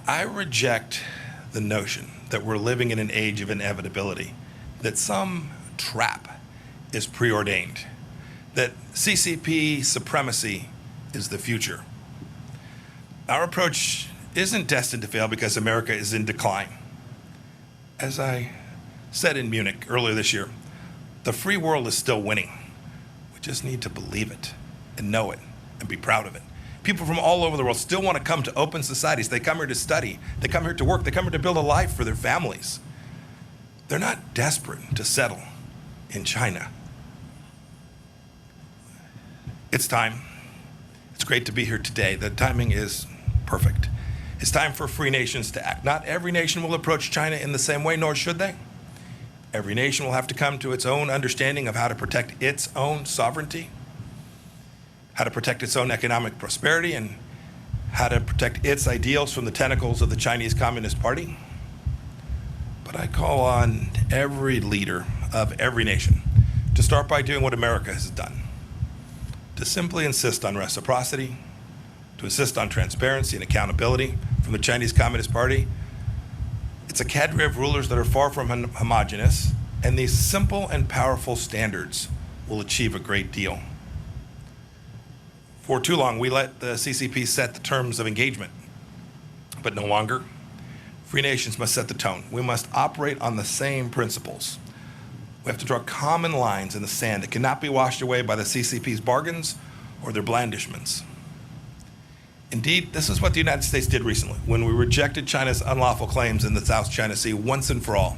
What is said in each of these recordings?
I reject the notion that we're living in an age of inevitability, that some trap is preordained, that CCP supremacy is the future. Our approach isn't destined to fail because America is in decline. As I said in Munich earlier this year, the free world is still winning. We just need to believe it and know it and be proud of it. People from all over the world still want to come to open societies. They come here to study. They come here to work. They come here to build a life for their families. They're not desperate to settle in China. It's time. It's great to be here today. The timing is perfect. It's time for free nations to act. Not every nation will approach China in the same way, nor should they. Every nation will have to come to its own understanding of how to protect its own sovereignty, how to protect its own economic prosperity, and how to protect its ideals from the tentacles of the Chinese Communist Party. But I call on every leader of every nation to start by doing what America has done, to simply insist on reciprocity, to insist on transparency and accountability from the Chinese Communist Party. It's a cadre of rulers that are far from homogenous, and these simple and powerful standards will achieve a great deal. For too long, we let the CCP set the terms of engagement, but no longer. Free nations must set the tone. We must operate on the same principles. We have to draw common lines in the sand that cannot be washed away by the CCP's bargains or their blandishments. Indeed, this is what the United States did recently when we rejected China's unlawful claims in the South China Sea once and for all,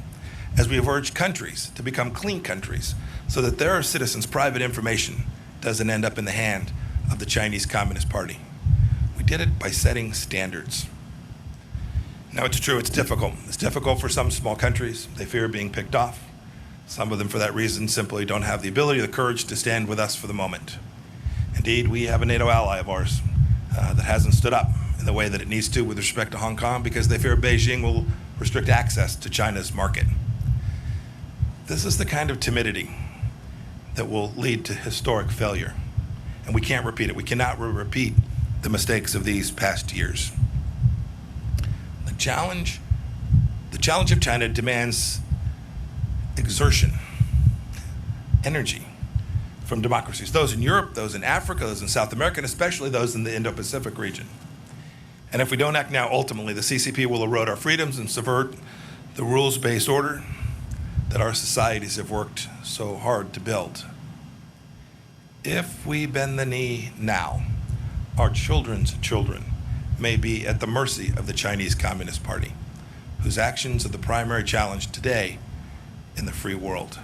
as we have urged countries to become clean countries so that their citizens' private information doesn't end up in the hand of the Chinese Communist Party. We did it by setting standards. Now, it's true, it's difficult. It's difficult for some small countries. They fear being picked off. Some of them, for that reason, simply don't have the ability or the courage to stand with us for the moment. Indeed, we have a NATO ally of ours that hasn't stood up in the way that it needs to with respect to Hong Kong because they fear Beijing will restrict access to China's market. This is the kind of timidity that will lead to historic failure, and we can't repeat it. We cannot repeat the mistakes of these past years. The challenge of China demands exertion, energy from democracies, those in Europe, those in Africa, those in South America, and especially those in the Indo-Pacific region. And if we don't act now, ultimately, the CCP will erode our freedoms and subvert the rules-based order that our societies have worked so hard to build. If we bend the knee now, our children's children may be at the mercy of the Chinese Communist Party, whose actions are the primary challenge today in the free world.